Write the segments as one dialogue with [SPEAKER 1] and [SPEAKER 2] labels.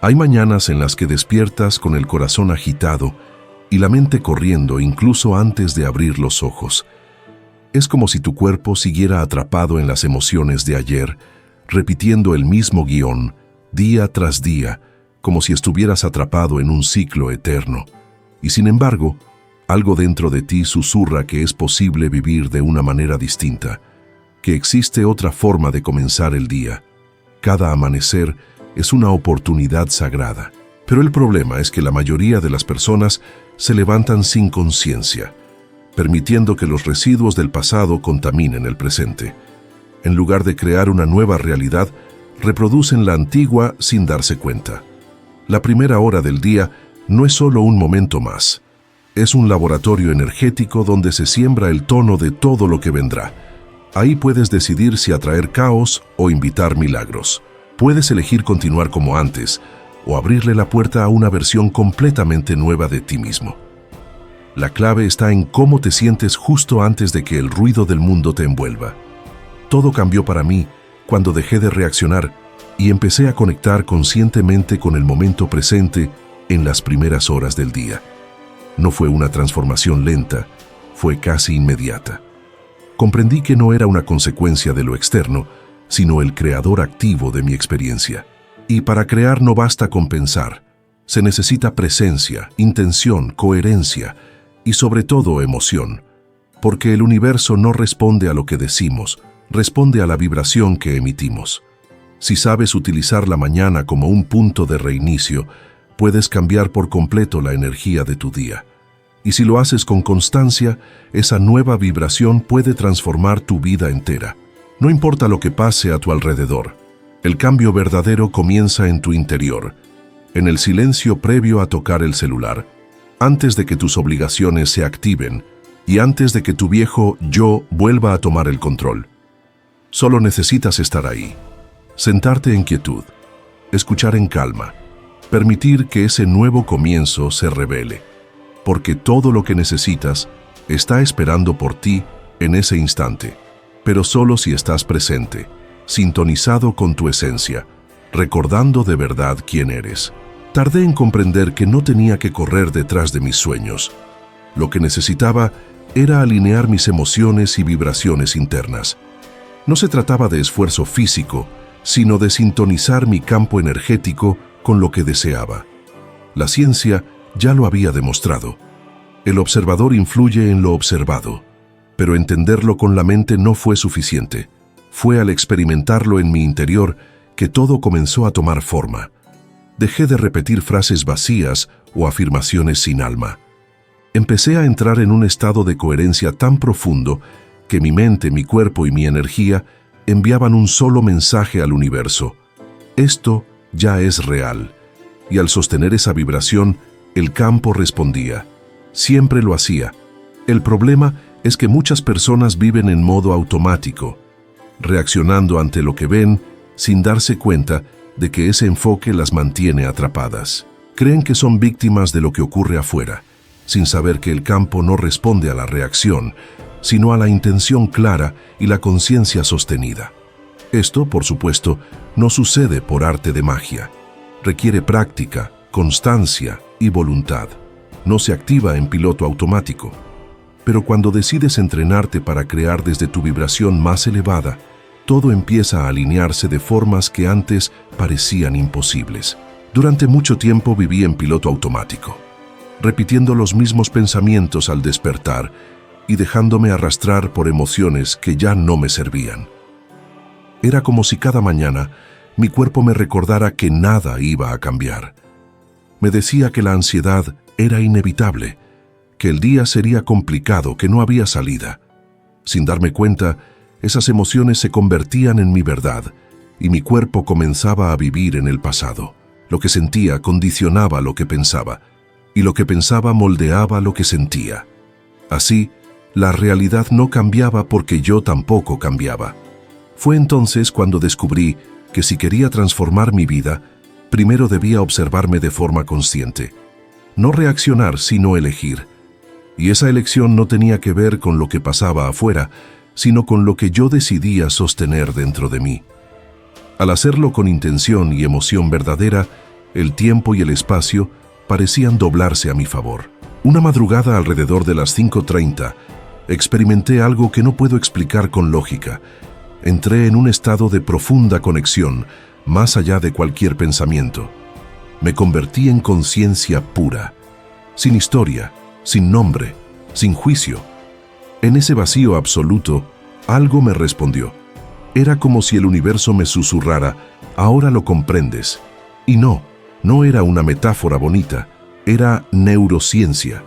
[SPEAKER 1] Hay mañanas en las que despiertas con el corazón agitado y la mente corriendo incluso antes de abrir los ojos. Es como si tu cuerpo siguiera atrapado en las emociones de ayer, repitiendo el mismo guión, día tras día, como si estuvieras atrapado en un ciclo eterno. Y sin embargo, algo dentro de ti susurra que es posible vivir de una manera distinta, que existe otra forma de comenzar el día. Cada amanecer es una oportunidad sagrada. Pero el problema es que la mayoría de las personas se levantan sin conciencia, permitiendo que los residuos del pasado contaminen el presente. En lugar de crear una nueva realidad, reproducen la antigua sin darse cuenta. La primera hora del día no es solo un momento más. Es un laboratorio energético donde se siembra el tono de todo lo que vendrá. Ahí puedes decidir si atraer caos o invitar milagros. Puedes elegir continuar como antes o abrirle la puerta a una versión completamente nueva de ti mismo. La clave está en cómo te sientes justo antes de que el ruido del mundo te envuelva. Todo cambió para mí cuando dejé de reaccionar y empecé a conectar conscientemente con el momento presente en las primeras horas del día. No fue una transformación lenta, fue casi inmediata. Comprendí que no era una consecuencia de lo externo, sino el creador activo de mi experiencia. Y para crear no basta con pensar. Se necesita presencia, intención, coherencia y sobre todo emoción. Porque el universo no responde a lo que decimos, responde a la vibración que emitimos. Si sabes utilizar la mañana como un punto de reinicio, puedes cambiar por completo la energía de tu día. Y si lo haces con constancia, esa nueva vibración puede transformar tu vida entera. No importa lo que pase a tu alrededor, el cambio verdadero comienza en tu interior, en el silencio previo a tocar el celular, antes de que tus obligaciones se activen y antes de que tu viejo yo vuelva a tomar el control. Solo necesitas estar ahí, sentarte en quietud, escuchar en calma, permitir que ese nuevo comienzo se revele, porque todo lo que necesitas está esperando por ti en ese instante, pero solo si estás presente, sintonizado con tu esencia, recordando de verdad quién eres. Tardé en comprender que no tenía que correr detrás de mis sueños. Lo que necesitaba era alinear mis emociones y vibraciones internas. No se trataba de esfuerzo físico, sino de sintonizar mi campo energético con lo que deseaba. La ciencia ya lo había demostrado. El observador influye en lo observado, pero entenderlo con la mente no fue suficiente. Fue al experimentarlo en mi interior que todo comenzó a tomar forma. Dejé de repetir frases vacías o afirmaciones sin alma. Empecé a entrar en un estado de coherencia tan profundo que mi mente, mi cuerpo y mi energía enviaban un solo mensaje al universo. Esto ya es real. Y al sostener esa vibración, el campo respondía. Siempre lo hacía. El problema es que muchas personas viven en modo automático, reaccionando ante lo que ven sin darse cuenta de que ese enfoque las mantiene atrapadas. Creen que son víctimas de lo que ocurre afuera, sin saber que el campo no responde a la reacción, sino a la intención clara y la conciencia sostenida. Esto, por supuesto, no sucede por arte de magia. Requiere práctica, constancia y voluntad. No se activa en piloto automático. Pero cuando decides entrenarte para crear desde tu vibración más elevada, todo empieza a alinearse de formas que antes parecían imposibles. Durante mucho tiempo viví en piloto automático, repitiendo los mismos pensamientos al despertar y dejándome arrastrar por emociones que ya no me servían. Era como si cada mañana mi cuerpo me recordara que nada iba a cambiar. Me decía que la ansiedad era inevitable, que el día sería complicado, que no había salida. Sin darme cuenta, esas emociones se convertían en mi verdad y mi cuerpo comenzaba a vivir en el pasado. Lo que sentía condicionaba lo que pensaba y lo que pensaba moldeaba lo que sentía. Así, la realidad no cambiaba porque yo tampoco cambiaba. Fue entonces cuando descubrí que si quería transformar mi vida, primero debía observarme de forma consciente. No reaccionar, sino elegir. Y esa elección no tenía que ver con lo que pasaba afuera, sino con lo que yo decidía sostener dentro de mí. Al hacerlo con intención y emoción verdadera, El tiempo y el espacio parecían doblarse a mi favor. Una madrugada alrededor de las 5:30, experimenté algo que no puedo explicar con lógica. Entré en un estado de profunda conexión, más allá de cualquier pensamiento. Me convertí en conciencia pura, sin historia, sin nombre, sin juicio. En ese vacío absoluto, algo me respondió. Era como si el universo me susurrara, ahora lo comprendes. Y no era una metáfora bonita, era neurociencia.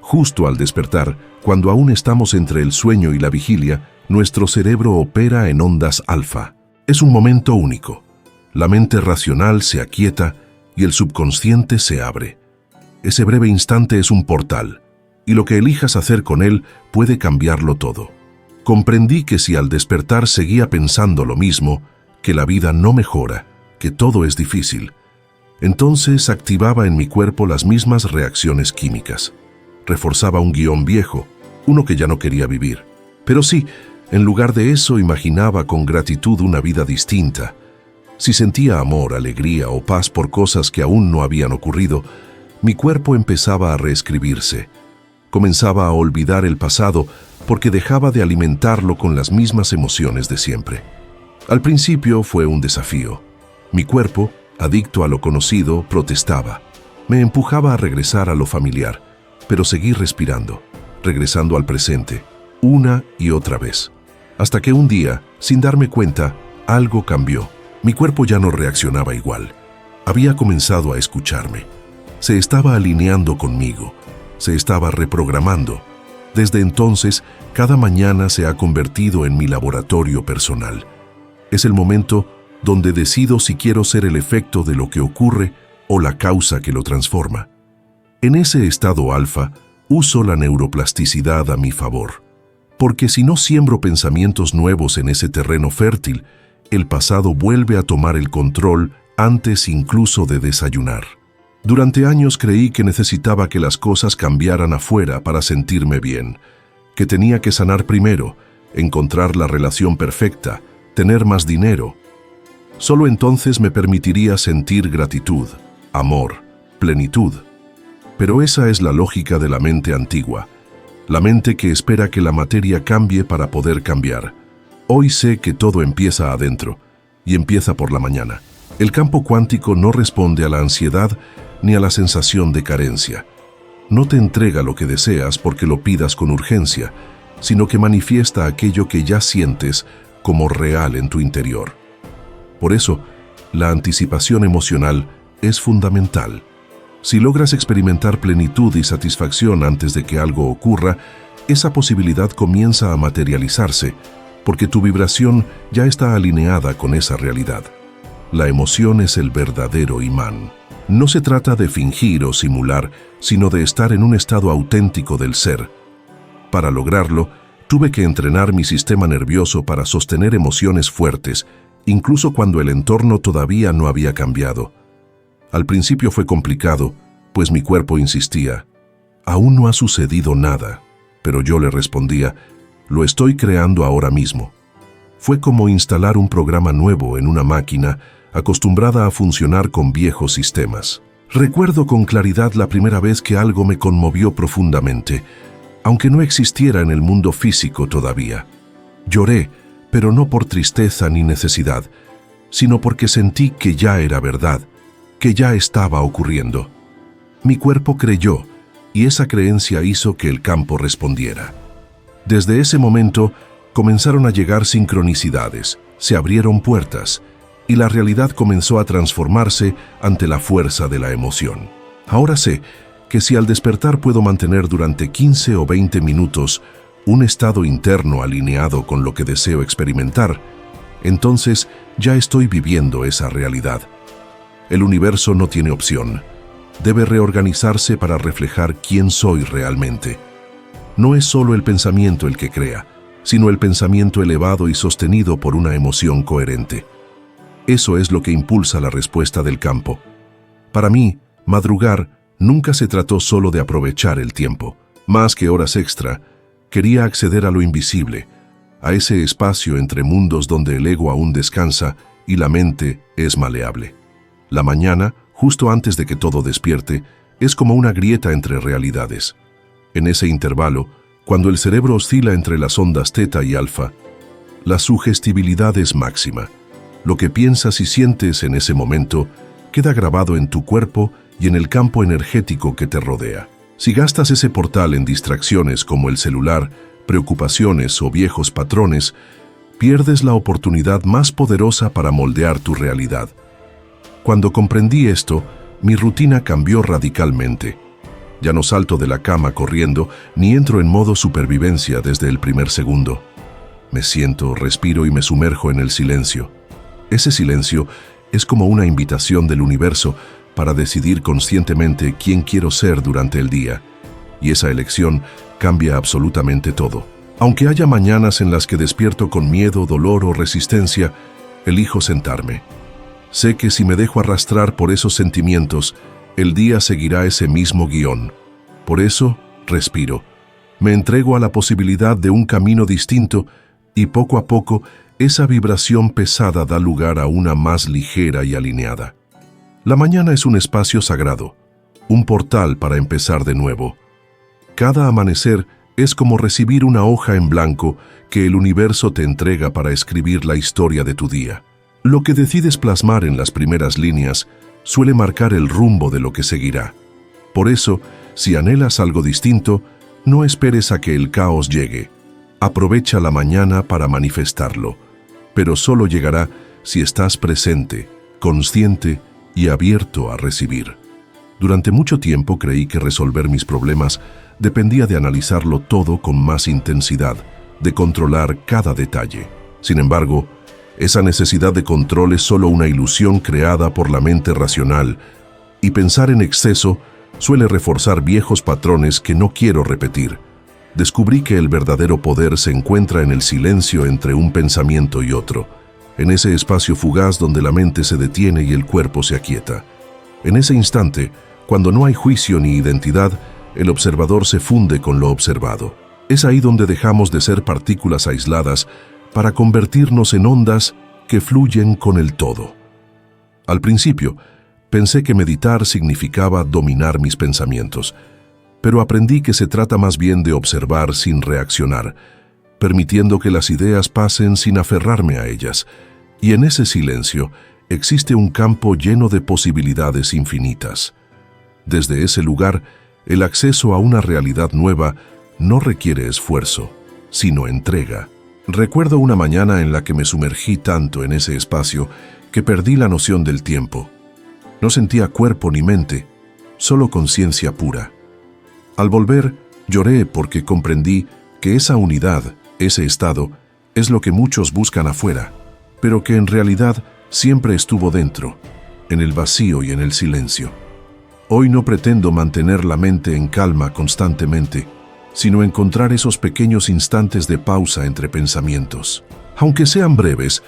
[SPEAKER 1] Justo al despertar, cuando aún estamos entre el sueño y la vigilia, nuestro cerebro opera en ondas alfa. Es un momento único. La mente racional se aquieta y el subconsciente se abre. Ese breve instante es un portal, y lo que elijas hacer con él puede cambiarlo todo. Comprendí que si al despertar seguía pensando lo mismo, que la vida no mejora, que todo es difícil, entonces activaba en mi cuerpo las mismas reacciones químicas. Reforzaba un guión viejo, uno que ya no quería vivir. Pero sí, en lugar de eso imaginaba con gratitud una vida distinta. Si sentía amor, alegría o paz por cosas que aún no habían ocurrido, mi cuerpo empezaba a reescribirse. Comenzaba a olvidar el pasado porque dejaba de alimentarlo con las mismas emociones de siempre. Al principio fue un desafío. Mi cuerpo, adicto a lo conocido, protestaba. Me empujaba a regresar a lo familiar, pero seguí respirando, regresando al presente, una y otra vez. Hasta que un día, sin darme cuenta, algo cambió. Mi cuerpo ya no reaccionaba igual. Había comenzado a escucharme. Se estaba alineando conmigo. Se estaba reprogramando. Desde entonces, cada mañana se ha convertido en mi laboratorio personal. Es el momento donde decido si quiero ser el efecto de lo que ocurre o la causa que lo transforma. En ese estado alfa, uso la neuroplasticidad a mi favor. Porque si no siembro pensamientos nuevos en ese terreno fértil, el pasado vuelve a tomar el control antes incluso de desayunar. Durante años creí que necesitaba que las cosas cambiaran afuera para sentirme bien, que tenía que sanar primero, encontrar la relación perfecta, tener más dinero. Solo entonces me permitiría sentir gratitud, amor, plenitud. Pero esa es la lógica de la mente antigua, la mente que espera que la materia cambie para poder cambiar. Hoy sé que todo empieza adentro, y empieza por la mañana. El campo cuántico no responde a la ansiedad ni a la sensación de carencia. No te entrega lo que deseas porque lo pidas con urgencia, sino que manifiesta aquello que ya sientes como real en tu interior. Por eso, la anticipación emocional es fundamental. Si logras experimentar plenitud y satisfacción antes de que algo ocurra, esa posibilidad comienza a materializarse, porque tu vibración ya está alineada con esa realidad. La emoción es el verdadero imán. No se trata de fingir o simular, sino de estar en un estado auténtico del ser. Para lograrlo, tuve que entrenar mi sistema nervioso para sostener emociones fuertes, incluso cuando el entorno todavía no había cambiado. Al principio fue complicado, pues mi cuerpo insistía, aún no ha sucedido nada, pero yo le respondía, lo estoy creando ahora mismo. Fue como instalar un programa nuevo en una máquina acostumbrada a funcionar con viejos sistemas. Recuerdo con claridad la primera vez que algo me conmovió profundamente, aunque no existiera en el mundo físico todavía. Lloré, pero no por tristeza ni necesidad, sino porque sentí que ya era verdad, que ya estaba ocurriendo. Mi cuerpo creyó, y esa creencia hizo que el campo respondiera. Desde ese momento, comenzaron a llegar sincronicidades, se abrieron puertas, y la realidad comenzó a transformarse ante la fuerza de la emoción. Ahora sé que si al despertar puedo mantener durante 15 o 20 minutos un estado interno alineado con lo que deseo experimentar, entonces ya estoy viviendo esa realidad. El universo no tiene opción. Debe reorganizarse para reflejar quién soy realmente. No es solo el pensamiento el que crea, sino el pensamiento elevado y sostenido por una emoción coherente. Eso es lo que impulsa la respuesta del campo. Para mí, madrugar nunca se trató solo de aprovechar el tiempo. Más que horas extra, quería acceder a lo invisible, a ese espacio entre mundos donde el ego aún descansa y la mente es maleable. La mañana, justo antes de que todo despierte, es como una grieta entre realidades. En ese intervalo, cuando el cerebro oscila entre las ondas teta y alfa, la sugestibilidad es máxima. Lo que piensas y sientes en ese momento queda grabado en tu cuerpo y en el campo energético que te rodea. Si gastas ese portal en distracciones como el celular, preocupaciones o viejos patrones, pierdes la oportunidad más poderosa para moldear tu realidad. Cuando comprendí esto, mi rutina cambió radicalmente. Ya no salto de la cama corriendo, ni entro en modo supervivencia desde el primer segundo. Me siento, respiro y me sumerjo en el silencio. Ese silencio es como una invitación del universo para decidir conscientemente quién quiero ser durante el día. Y esa elección cambia absolutamente todo. Aunque haya mañanas en las que despierto con miedo, dolor o resistencia, elijo sentarme. Sé que si me dejo arrastrar por esos sentimientos, el día seguirá ese mismo guión. Por eso, respiro. Me entrego a la posibilidad de un camino distinto y poco a poco, esa vibración pesada da lugar a una más ligera y alineada. La mañana es un espacio sagrado, un portal para empezar de nuevo. Cada amanecer es como recibir una hoja en blanco que el universo te entrega para escribir la historia de tu día. Lo que decides plasmar en las primeras líneas suele marcar el rumbo de lo que seguirá. Por eso, si anhelas algo distinto, no esperes a que el caos llegue. Aprovecha la mañana para manifestarlo, pero solo llegará si estás presente, consciente y abierto a recibir. Durante mucho tiempo creí que resolver mis problemas dependía de analizarlo todo con más intensidad, de controlar cada detalle. Sin embargo, esa necesidad de control es solo una ilusión creada por la mente racional, y pensar en exceso suele reforzar viejos patrones que no quiero repetir. Descubrí que el verdadero poder se encuentra en el silencio entre un pensamiento y otro, en ese espacio fugaz donde la mente se detiene y el cuerpo se aquieta. En ese instante, cuando no hay juicio ni identidad, el observador se funde con lo observado. Es ahí donde dejamos de ser partículas aisladas para convertirnos en ondas que fluyen con el todo. Al principio, pensé que meditar significaba dominar mis pensamientos, pero aprendí que se trata más bien de observar sin reaccionar, permitiendo que las ideas pasen sin aferrarme a ellas, y en ese silencio existe un campo lleno de posibilidades infinitas. Desde ese lugar, el acceso a una realidad nueva no requiere esfuerzo, sino entrega. Recuerdo una mañana en la que me sumergí tanto en ese espacio que perdí la noción del tiempo. No sentía cuerpo ni mente, solo conciencia pura. Al volver, lloré porque comprendí que esa unidad, ese estado, es lo que muchos buscan afuera, pero que en realidad siempre estuvo dentro, en el vacío y en el silencio. Hoy no pretendo mantener la mente en calma constantemente, sino encontrar esos pequeños instantes de pausa entre pensamientos. Aunque sean breves,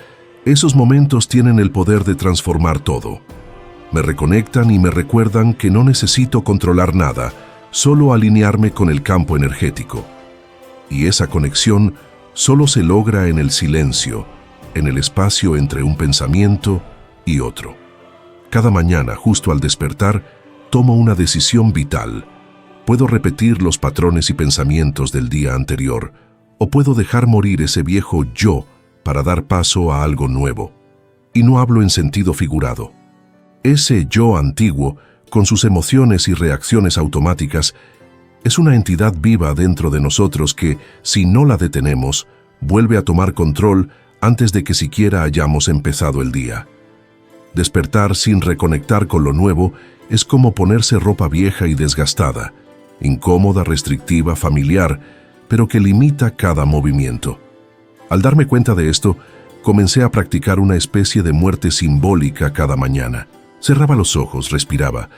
[SPEAKER 1] esos momentos tienen el poder de transformar todo. Me reconectan y me recuerdan que no necesito controlar nada, solo alinearme con el campo energético. Y esa conexión solo se logra en el silencio, en el espacio entre un pensamiento y otro. Cada mañana, justo al despertar, tomo una decisión vital. Puedo repetir los patrones y pensamientos del día anterior, o puedo dejar morir ese viejo yo para dar paso a algo nuevo. Y no hablo en sentido figurado. Ese yo antiguo, con sus emociones y reacciones automáticas, es una entidad viva dentro de nosotros que, si no la detenemos, vuelve a tomar control antes de que siquiera hayamos empezado el día. Despertar sin reconectar con lo nuevo es como ponerse ropa vieja y desgastada, incómoda, restrictiva, familiar, pero que limita cada movimiento. Al darme cuenta de esto, comencé a practicar una especie de muerte simbólica cada mañana. Cerraba los ojos, respiraba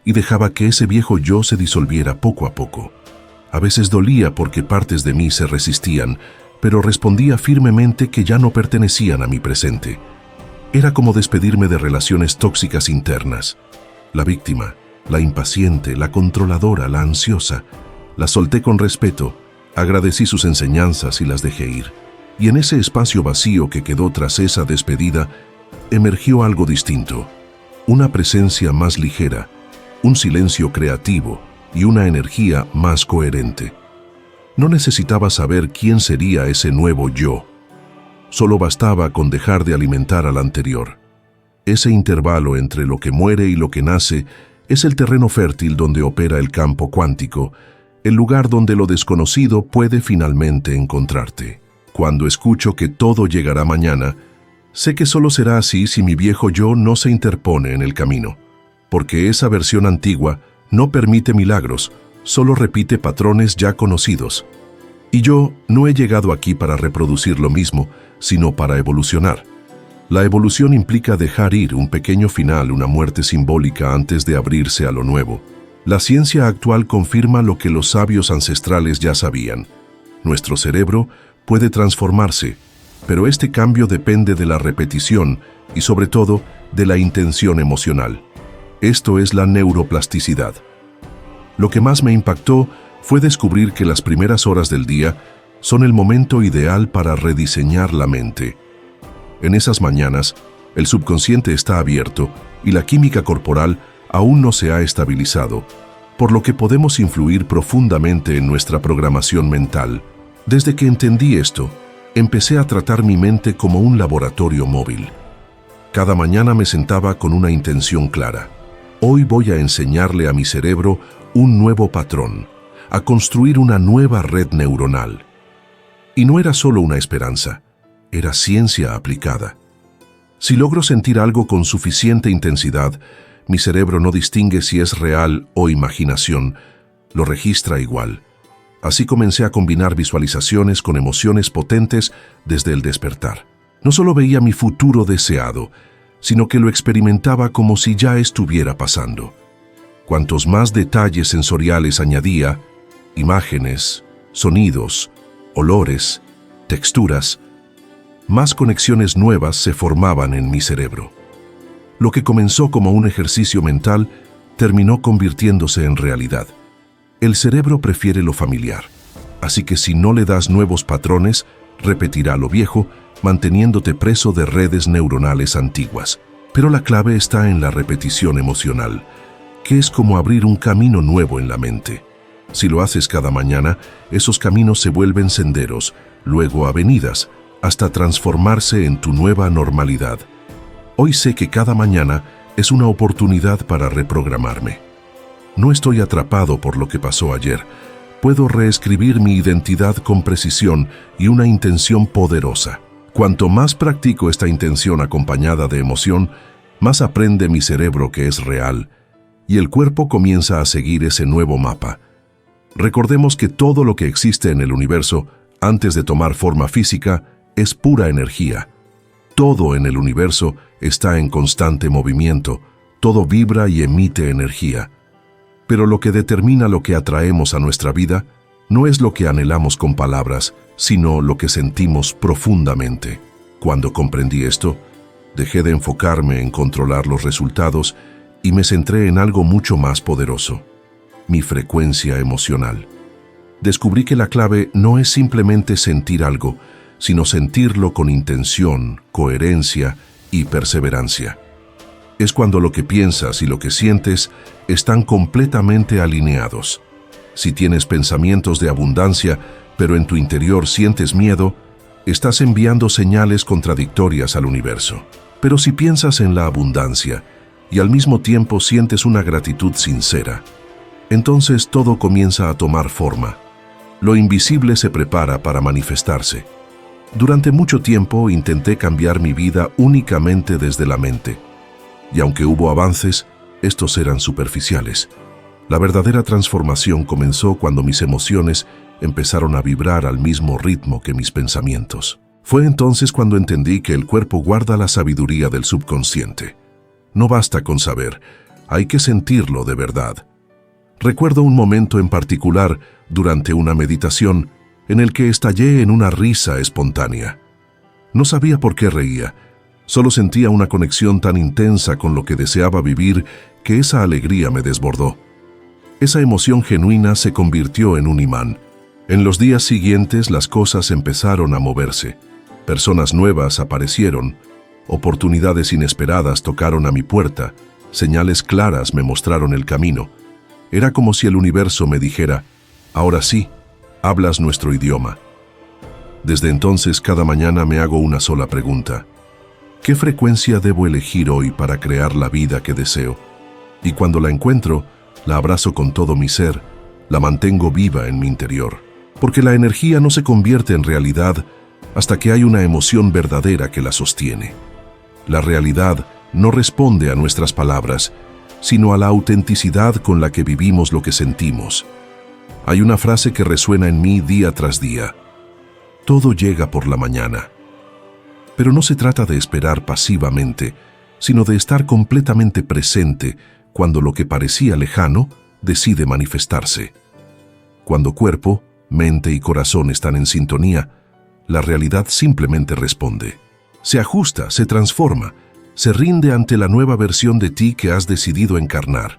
[SPEAKER 1] y dejaba que ese viejo yo se disolviera poco a poco. A veces dolía porque partes de mí se resistían, pero respondía firmemente que ya no pertenecían a mi presente. Era como despedirme de relaciones tóxicas internas. La víctima, la impaciente, la controladora, la ansiosa. Las solté con respeto, agradecí sus enseñanzas y las dejé ir. Y en ese espacio vacío que quedó tras esa despedida, emergió algo distinto. una presencia más ligera, un silencio creativo y una energía más coherente. No necesitaba saber quién sería ese nuevo yo. Solo bastaba con dejar de alimentar al anterior. Ese intervalo entre lo que muere y lo que nace es el terreno fértil donde opera el campo cuántico, el lugar donde lo desconocido puede finalmente encontrarte. Cuando escucho que todo llegará mañana, sé que solo será así si mi viejo yo no se interpone en el camino, porque esa versión antigua no permite milagros, solo repite patrones ya conocidos. Y yo no he llegado aquí para reproducir lo mismo, sino para evolucionar. La evolución implica dejar ir un pequeño final, una muerte simbólica antes de abrirse a lo nuevo. La ciencia actual confirma lo que los sabios ancestrales ya sabían. Nuestro cerebro puede transformarse, pero este cambio depende de la repetición y sobre todo de la intención emocional. Esto es la neuroplasticidad. Lo que más me impactó fue descubrir que las primeras horas del día son el momento ideal para rediseñar la mente. En esas mañanas, el subconsciente está abierto y la química corporal aún no se ha estabilizado, por lo que podemos influir profundamente en nuestra programación mental. Desde que entendí esto, empecé a tratar mi mente como un laboratorio móvil. Cada mañana me sentaba con una intención clara. Hoy voy a enseñarle a mi cerebro un nuevo patrón, a construir una nueva red neuronal. Y no era solo una esperanza, era ciencia aplicada. Si logro sentir algo con suficiente intensidad, mi cerebro no distingue si es real o imaginación, lo registra igual. Así comencé a combinar visualizaciones con emociones potentes desde el despertar. No solo veía mi futuro deseado, sino que lo experimentaba como si ya estuviera pasando. Cuantos más detalles sensoriales añadía, imágenes, sonidos, olores, texturas, más conexiones nuevas se formaban en mi cerebro. Lo que comenzó como un ejercicio mental terminó convirtiéndose en realidad. El cerebro prefiere lo familiar, así que si no le das nuevos patrones, repetirá lo viejo, manteniéndote preso de redes neuronales antiguas. Pero la clave está en la repetición emocional, que es como abrir un camino nuevo en la mente. Si lo haces cada mañana, esos caminos se vuelven senderos, luego avenidas, hasta transformarse en tu nueva normalidad. Hoy sé que cada mañana es una oportunidad para reprogramarme. No estoy atrapado por lo que pasó ayer. Puedo reescribir mi identidad con precisión y una intención poderosa. Cuanto más practico esta intención acompañada de emoción, más aprende mi cerebro que es real, y el cuerpo comienza a seguir ese nuevo mapa. Recordemos que todo lo que existe en el universo, antes de tomar forma física, es pura energía. Todo en el universo está en constante movimiento, todo vibra y emite energía. Pero lo que determina lo que atraemos a nuestra vida no es lo que anhelamos con palabras, sino lo que sentimos profundamente. Cuando comprendí esto, dejé de enfocarme en controlar los resultados y me centré en algo mucho más poderoso: mi frecuencia emocional. Descubrí que la clave no es simplemente sentir algo, sino sentirlo con intención, coherencia y perseverancia. Es cuando lo que piensas y lo que sientes están completamente alineados. Si tienes pensamientos de abundancia, pero en tu interior sientes miedo, estás enviando señales contradictorias al universo. Pero si piensas en la abundancia y al mismo tiempo sientes una gratitud sincera, entonces todo comienza a tomar forma. Lo invisible se prepara para manifestarse. Durante mucho tiempo intenté cambiar mi vida únicamente desde la mente. Y aunque hubo avances, estos eran superficiales. La verdadera transformación comenzó cuando mis emociones empezaron a vibrar al mismo ritmo que mis pensamientos. Fue entonces cuando entendí que el cuerpo guarda la sabiduría del subconsciente. No basta con saber, hay que sentirlo de verdad. Recuerdo un momento en particular durante una meditación en el que estallé en una risa espontánea. No sabía por qué reía, solo sentía una conexión tan intensa con lo que deseaba vivir que esa alegría me desbordó. Esa emoción genuina se convirtió en un imán. En los días siguientes las cosas empezaron a moverse. Personas nuevas aparecieron, oportunidades inesperadas tocaron a mi puerta Señales claras me mostraron el camino. Era como si el universo me dijera, ahora sí, hablas nuestro idioma. Desde entonces, cada mañana me hago una sola pregunta. ¿Qué frecuencia debo elegir hoy para crear la vida que deseo? Y cuando la encuentro, la abrazo con todo mi ser, la mantengo viva en mi interior. Porque la energía no se convierte en realidad hasta que hay una emoción verdadera que la sostiene. La realidad no responde a nuestras palabras, sino a la autenticidad con la que vivimos lo que sentimos. Hay una frase que resuena en mí día tras día. Todo llega por la mañana. Pero no se trata de esperar pasivamente, sino de estar completamente presente cuando lo que parecía lejano decide manifestarse. Cuando cuerpo, mente y corazón están en sintonía, la realidad simplemente responde. Se ajusta, se transforma, se rinde ante la nueva versión de ti que has decidido encarnar.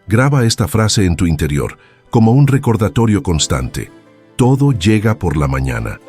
[SPEAKER 1] Graba esta frase en tu interior, como un recordatorio constante. Todo llega por la mañana.